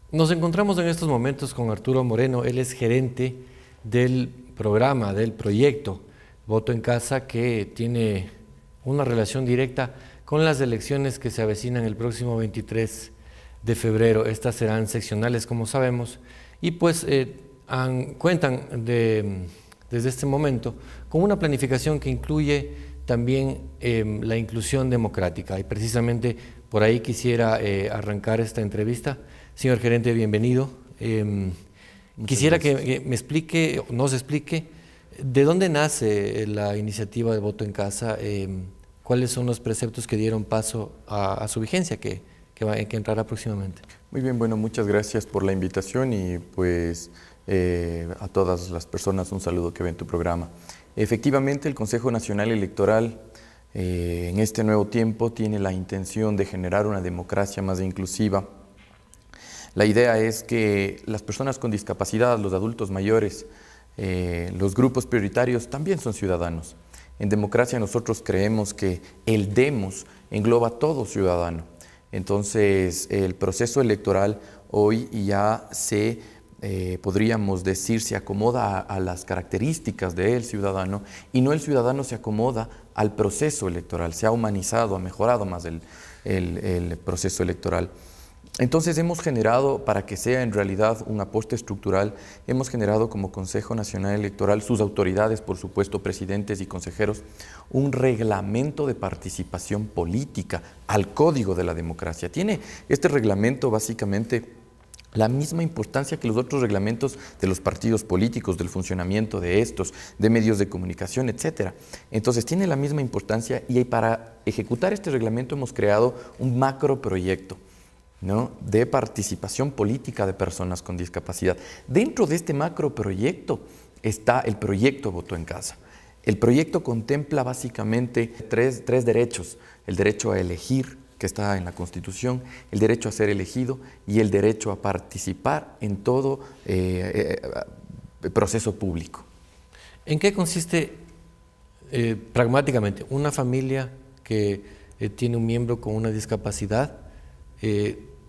Nos encontramos en estos momentos con Arturo Moreno. Él es gerente del programa, del proyecto Voto en Casa, que tiene una relación directa con las elecciones que se avecinan el próximo 23 de febrero. Estas serán seccionales, como sabemos, y pues cuentan desde este momento con una planificación que incluye también la inclusión democrática. Y precisamente por ahí quisiera arrancar esta entrevista. Señor gerente, bienvenido. Quisiera que me explique, nos explique, de dónde nace la iniciativa de Voto en Casa, cuáles son los preceptos que dieron paso a su vigencia, que entrará próximamente. Muy bien, bueno, muchas gracias por la invitación y pues a todas las personas un saludo que ven tu programa. Efectivamente, el Consejo Nacional Electoral en este nuevo tiempo tiene la intención de generar una democracia más inclusiva. La idea es que las personas con discapacidad, los adultos mayores, los grupos prioritarios también son ciudadanos. En democracia nosotros creemos que el demos engloba a todo ciudadano. Entonces el proceso electoral hoy ya podríamos decir, se acomoda a las características del ciudadano y no el ciudadano se acomoda al proceso electoral. Se ha humanizado, ha mejorado más el proceso electoral. Entonces hemos generado, para que sea en realidad un aporte estructural, hemos generado como Consejo Nacional Electoral, sus autoridades, por supuesto, presidentes y consejeros, un reglamento de participación política al Código de la Democracia. Tiene este reglamento básicamente la misma importancia que los otros reglamentos de los partidos políticos, del funcionamiento de estos, de medios de comunicación, etc. Entonces tiene la misma importancia y para ejecutar este reglamento hemos creado un macroproyecto, ¿no?, de participación política de personas con discapacidad. Dentro de este macroproyecto está el proyecto Voto en Casa. El proyecto contempla básicamente tres derechos: el derecho a elegir, que está en la Constitución, el derecho a ser elegido y el derecho a participar en todo proceso público. ¿En qué consiste pragmáticamente una familia que tiene un miembro con una discapacidad?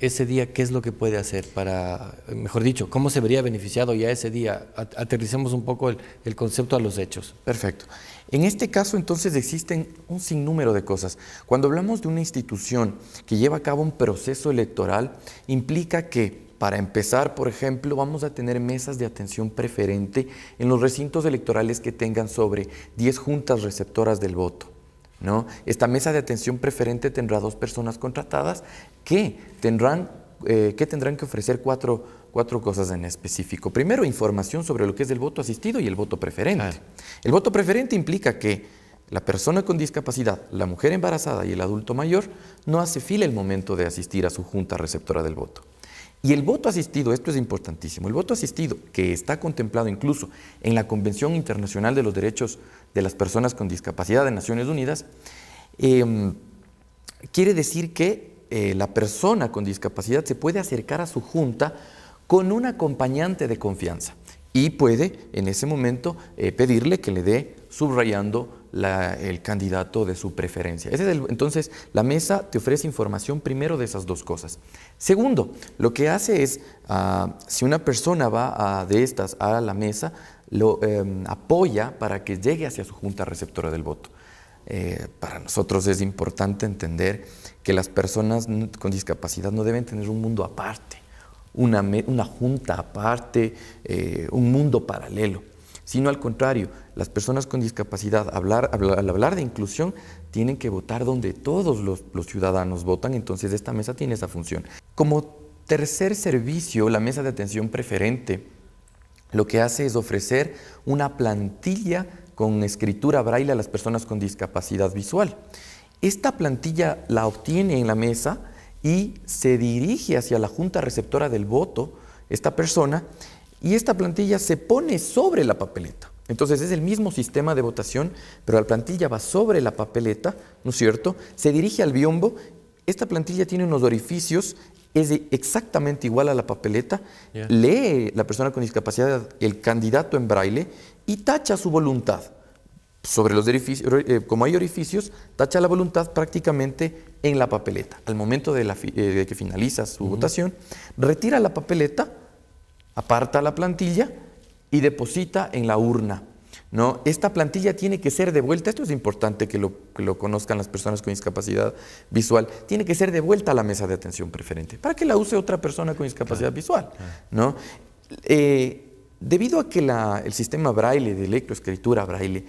Ese día, ¿qué es lo que puede hacer para, mejor dicho, cómo se vería beneficiado ya ese día? Aterricemos un poco el concepto a los hechos. Perfecto. En este caso, entonces, existen un sinnúmero de cosas. Cuando hablamos de una institución que lleva a cabo un proceso electoral, implica que, para empezar, por ejemplo, vamos a tener mesas de atención preferente en los recintos electorales que tengan sobre 10 juntas receptoras del voto, ¿no? Esta mesa de atención preferente tendrá 2 personas contratadas que tendrán que ofrecer cuatro cosas en específico. Primero, información sobre lo que es el voto asistido y el voto preferente. El voto preferente implica que la persona con discapacidad, la mujer embarazada y el adulto mayor no hace fila el momento de asistir a su junta receptora del voto. Y el voto asistido, esto es importantísimo, el voto asistido, que está contemplado incluso en la Convención Internacional de los Derechos de las Personas con Discapacidad de Naciones Unidas, quiere decir que la persona con discapacidad se puede acercar a su junta con un acompañante de confianza y puede en ese momento pedirle que le dé subrayando el candidato de su preferencia. Entonces, la mesa te ofrece información primero de esas 2 cosas. Segundo, lo que hace es, si una persona va de estas a la mesa, lo apoya para que llegue hacia su junta receptora del voto. Para nosotros es importante entender que las personas con discapacidad no deben tener un mundo aparte, una junta aparte, un mundo paralelo, sino al contrario, las personas con discapacidad, al hablar de inclusión, tienen que votar donde todos los ciudadanos votan. Entonces esta mesa tiene esa función. Como tercer servicio, la mesa de atención preferente lo que hace es ofrecer una plantilla con escritura braille a las personas con discapacidad visual. Esta plantilla la obtiene en la mesa y se dirige hacia la junta receptora del voto, esta persona, y esta plantilla se pone sobre la papeleta. Entonces es el mismo sistema de votación, pero la plantilla va sobre la papeleta, ¿no es cierto? Se dirige al biombo. Esta plantilla tiene unos orificios, es exactamente igual a la papeleta. Lee la persona con discapacidad el candidato en braille y tacha su voluntad. sobre los orificios, como hay orificios, tacha la voluntad prácticamente en la papeleta. Al momento de que finaliza su votación, retira la papeleta, aparta la plantilla y deposita en la urna, ¿no? Esta plantilla tiene que ser devuelta, esto es importante que lo conozcan las personas con discapacidad visual, tiene que ser devuelta a la mesa de atención preferente para que la use otra persona con discapacidad visual, ¿no? Debido a que el sistema braille, de lectoescritura braille,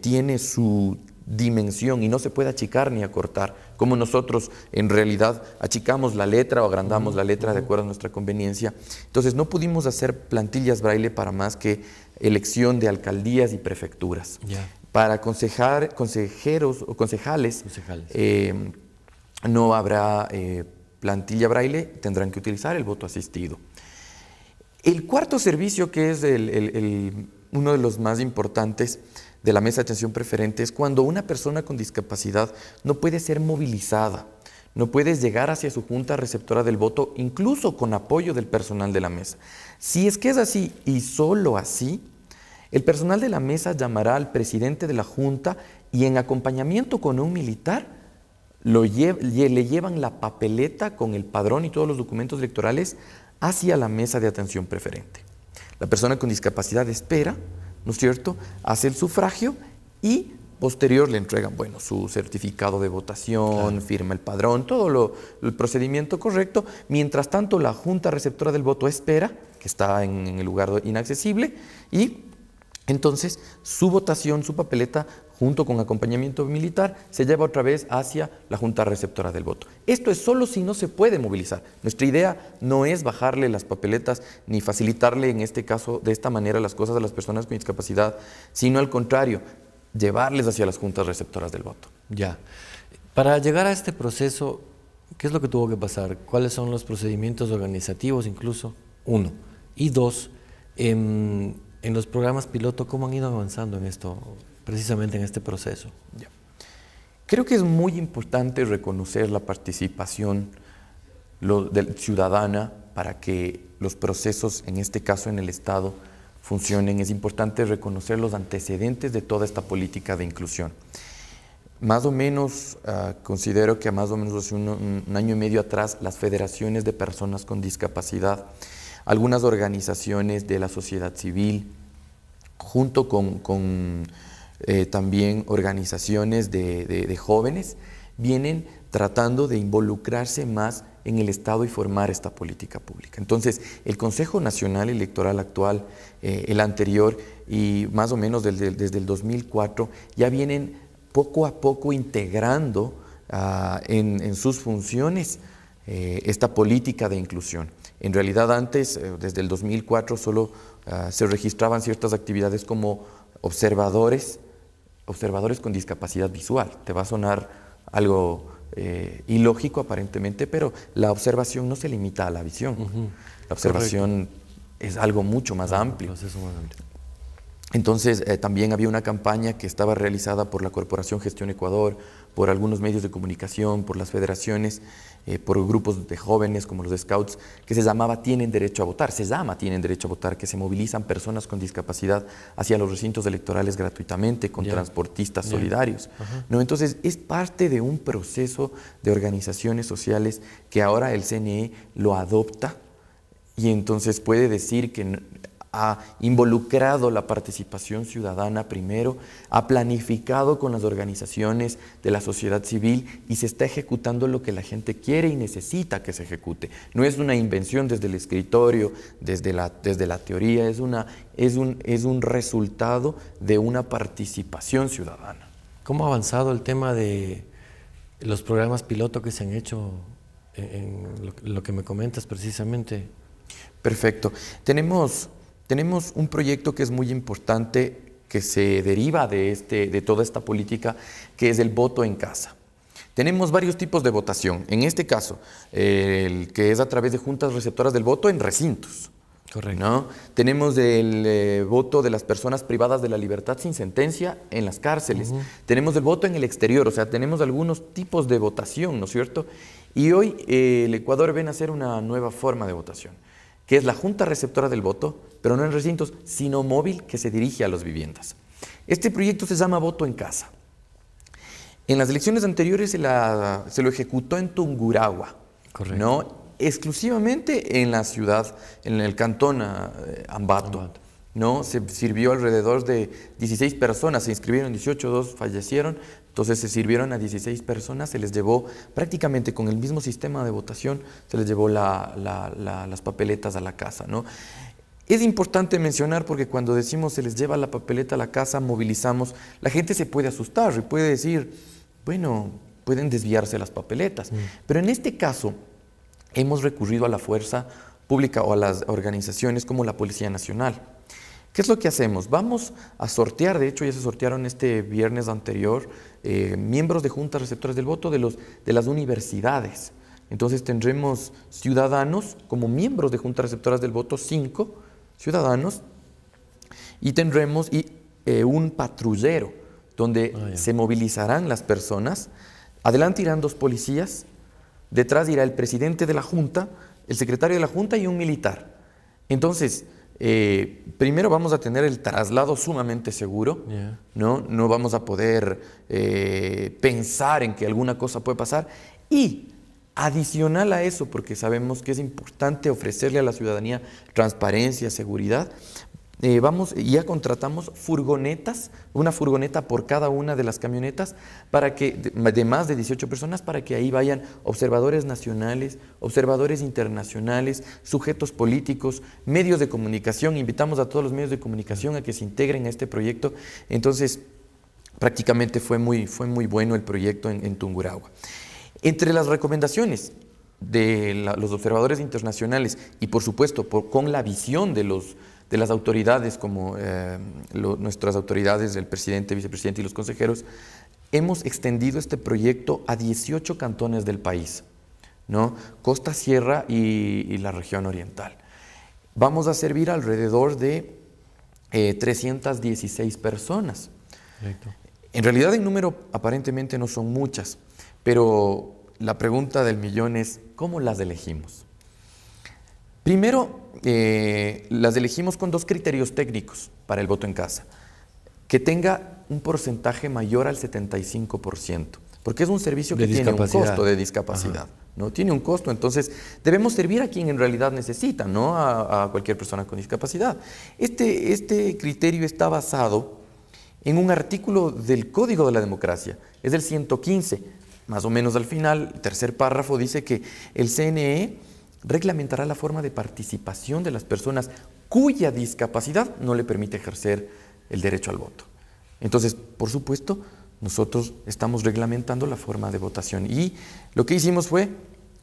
tiene su dimensión y no se puede achicar ni acortar, como nosotros en realidad achicamos la letra o agrandamos la letra de acuerdo a nuestra conveniencia. Entonces no pudimos hacer plantillas braille para más que elección de alcaldías y prefecturas. Para consejeros o concejales. No habrá plantilla braille, tendrán que utilizar el voto asistido. El cuarto servicio, que es uno de los más importantes de la mesa de atención preferente, es cuando una persona con discapacidad no puede ser movilizada, no puede llegar hacia su junta receptora del voto, incluso con apoyo del personal de la mesa. Si es que es así y solo así, el personal de la mesa llamará al presidente de la junta y en acompañamiento con un militar le llevan la papeleta con el padrón y todos los documentos electorales hacia la mesa de atención preferente. La persona con discapacidad espera, ¿no es cierto?, hace el sufragio y posterior le entregan, bueno, su certificado de votación, firma el padrón, todo el procedimiento correcto. Mientras tanto, la junta receptora del voto espera, que está en el lugar inaccesible, y entonces su votación, su papeleta, junto con acompañamiento militar, se lleva otra vez hacia la junta receptora del voto. Esto es solo si no se puede movilizar. Nuestra idea no es bajarle las papeletas ni facilitarle, en este caso, de esta manera las cosas a las personas con discapacidad, sino al contrario, llevarles hacia las juntas receptoras del voto. Ya. Para llegar a este proceso, ¿qué es lo que tuvo que pasar? ¿Cuáles son los procedimientos organizativos incluso? Uno. Y dos, en los programas piloto, ¿cómo han ido avanzando en esto, precisamente en este proceso? Ya. Creo que es muy importante reconocer la participación ciudadana para que los procesos, en este caso en el Estado, funcionen. Es importante reconocer los antecedentes de toda esta política de inclusión. Más o menos, considero que más o menos hace un año y medio atrás, las federaciones de personas con discapacidad, algunas organizaciones de la sociedad civil, junto con también organizaciones de jóvenes, vienen tratando de involucrarse más en el Estado y formar esta política pública. Entonces, el Consejo Nacional Electoral actual, el anterior y más o menos desde el 2004, ya vienen poco a poco integrando en sus funciones esta política de inclusión. En realidad antes, desde el 2004, solo se registraban ciertas actividades como observadores con discapacidad visual. Te va a sonar algo ilógico aparentemente, pero la observación no se limita a la visión. La observación es algo mucho más amplio. Entonces, también había una campaña que estaba realizada por la Corporación Gestión Ecuador, por algunos medios de comunicación, por las federaciones, por grupos de jóvenes como los Scouts, que se llamaba Tienen Derecho a Votar, se llama Tienen Derecho a Votar, que se movilizan personas con discapacidad hacia los recintos electorales gratuitamente, con transportistas solidarios. ¿No? Entonces, es parte de un proceso de organizaciones sociales que ahora el CNE lo adopta y entonces puede decir que ha involucrado la participación ciudadana primero, ha planificado con las organizaciones de la sociedad civil y se está ejecutando lo que la gente quiere y necesita que se ejecute. No es una invención desde el escritorio, desde la teoría, es un resultado de una participación ciudadana. ¿Cómo ha avanzado el tema de los programas piloto que se han hecho en lo que me comentas precisamente? Perfecto. Tenemos un proyecto que es muy importante, que se deriva de toda esta política, que es el voto en casa. Tenemos varios tipos de votación. En este caso, el que es a través de juntas receptoras del voto en recintos. Correcto. ¿No? Tenemos el voto de las personas privadas de la libertad sin sentencia en las cárceles. Tenemos el voto en el exterior, o sea, tenemos algunos tipos de votación, ¿no es cierto? Y hoy el Ecuador viene a hacer una nueva forma de votación, que es la junta receptora del voto, pero no en recintos, sino móvil, que se dirige a las viviendas. Este proyecto se llama Voto en Casa. En las elecciones anteriores se lo ejecutó en Tungurahua, Correcto. ¿no? Exclusivamente en la ciudad, en el cantón Ambato, ¿no? Se sirvió alrededor de 16 personas, se inscribieron 18, 2 fallecieron, entonces se sirvieron a 16 personas, se les llevó prácticamente con el mismo sistema de votación, se les llevó las papeletas a la casa, ¿no? Es importante mencionar porque cuando decimos se les lleva la papeleta a la casa, movilizamos, la gente se puede asustar y puede decir, bueno, pueden desviarse las papeletas, pero en este caso hemos recurrido a la fuerza pública o a las organizaciones como la Policía Nacional. ¿Qué es lo que hacemos? Vamos a sortear, de hecho ya se sortearon este viernes anterior, miembros de juntas receptoras del voto de las universidades. Entonces tendremos ciudadanos como miembros de juntas receptoras del voto, 5 ciudadanos, y tendremos un patrullero donde se movilizarán las personas. Adelante irán 2 policías, detrás irá el presidente de la Junta, el secretario de la Junta y un militar. Entonces, primero vamos a tener el traslado sumamente seguro, no vamos a poder pensar en que alguna cosa puede pasar, y adicional a eso, porque sabemos que es importante ofrecerle a la ciudadanía transparencia, seguridad, ya contratamos furgonetas, una furgoneta por cada una de las camionetas, para que, de más de 18 personas, para que ahí vayan observadores nacionales, observadores internacionales, sujetos políticos, medios de comunicación. Invitamos a todos los medios de comunicación a que se integren a este proyecto. Entonces, prácticamente fue muy bueno el proyecto en Tungurahua. Entre las recomendaciones de los observadores internacionales y, por supuesto, con la visión de las autoridades, como nuestras autoridades, el presidente, vicepresidente y los consejeros, hemos extendido este proyecto a 18 cantones del país, ¿no? Costa, Sierra y la región oriental. Vamos a servir alrededor de 316 personas. Correcto. En realidad, en número aparentemente no son muchas, pero la pregunta del millón es, ¿cómo las elegimos? Primero, las elegimos con 2 criterios técnicos para el voto en casa. Que tenga un porcentaje mayor al 75%, porque es un servicio que tiene un costo de discapacidad, ¿no? Tiene un costo, entonces debemos servir a quien en realidad necesita, no a cualquier persona con discapacidad. Este criterio está basado en un artículo del Código de la Democracia, es el 115, más o menos al final, el tercer párrafo dice que el CNE reglamentará la forma de participación de las personas cuya discapacidad no le permite ejercer el derecho al voto. Entonces, por supuesto, nosotros estamos reglamentando la forma de votación y lo que hicimos fue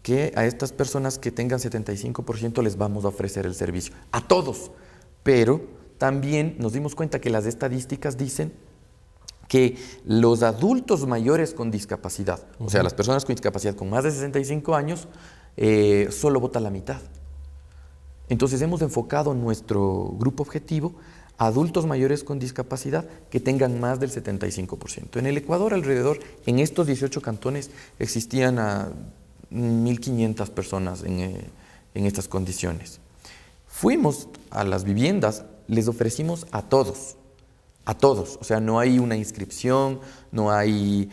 que a estas personas que tengan 75% les vamos a ofrecer el servicio, a todos, pero también nos dimos cuenta que las estadísticas dicen que los adultos mayores con discapacidad, o sea, las personas con discapacidad con más de 65 años, solo vota la mitad. Entonces hemos enfocado nuestro grupo objetivo a adultos mayores con discapacidad que tengan más del 75%. En el Ecuador alrededor, en estos 18 cantones, existían a 1.500 personas en estas condiciones. Fuimos a las viviendas, les ofrecimos a todos, o sea, no hay una inscripción, no hay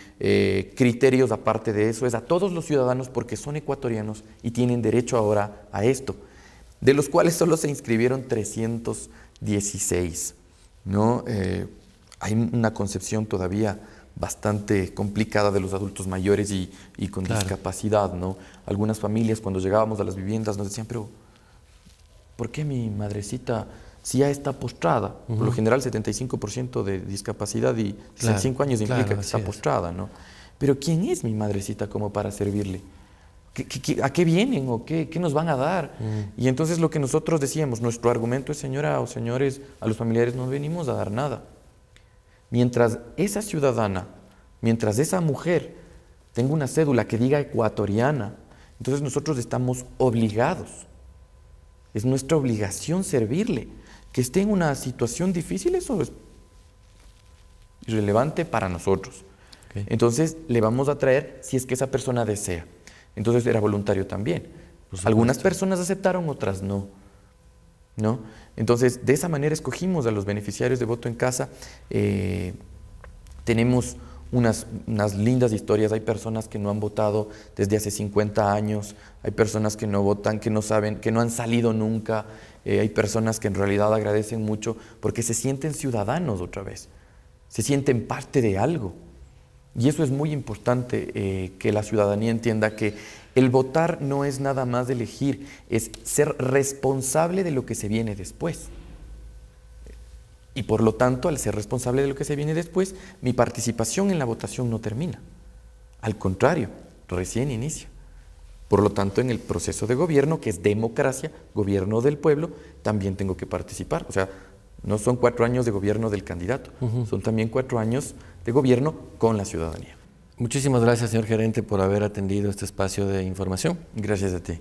criterios aparte de eso, es a todos los ciudadanos porque son ecuatorianos y tienen derecho ahora a esto, de los cuales solo se inscribieron 316, ¿no? Hay una concepción todavía bastante complicada de los adultos mayores y con discapacidad, ¿no? Algunas familias cuando llegábamos a las viviendas nos decían, pero ¿por qué mi madrecita si ya está postrada? Por lo general 75% de discapacidad y 65 años implica que está postrada, ¿no? Pero ¿quién es mi madrecita como para servirle? ¿A qué vienen o qué nos van a dar? Y entonces lo que nosotros decíamos, nuestro argumento es, señora o señores, a los familiares no venimos a dar nada. Mientras esa ciudadana, mientras esa mujer tenga una cédula que diga ecuatoriana, entonces nosotros estamos obligados, es nuestra obligación servirle. Que esté en una situación difícil, eso es irrelevante para nosotros. Entonces le vamos a traer si es que esa persona desea. Entonces era voluntario también. Algunas personas aceptaron, otras no. ¿no? Entonces, de esa manera escogimos a los beneficiarios de Voto en Casa. Tenemos unas lindas historias. Hay personas que no han votado desde hace 50 años, hay personas que no votan, que no saben, que no han salido nunca, hay personas que en realidad agradecen mucho porque se sienten ciudadanos otra vez, se sienten parte de algo. Y eso es muy importante, que la ciudadanía entienda que el votar no es nada más de elegir, es ser responsable de lo que se viene después. Y por lo tanto, al ser responsable de lo que se viene después, mi participación en la votación no termina. Al contrario, recién inicia. Por lo tanto, en el proceso de gobierno, que es democracia, gobierno del pueblo, también tengo que participar. O sea, no son 4 años de gobierno del candidato, son también 4 años de gobierno con la ciudadanía. Muchísimas gracias, señor gerente, por haber atendido este espacio de información. Gracias a ti.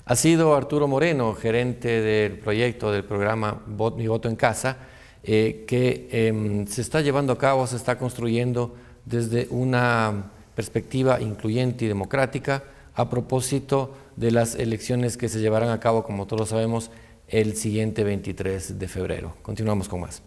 Ha sido Arturo Moreno, gerente del proyecto del programa Mi Voto en Casa, que se está llevando a cabo, se está construyendo desde una perspectiva incluyente y democrática a propósito de las elecciones que se llevarán a cabo, como todos sabemos, el siguiente 23 de febrero. Continuamos con más.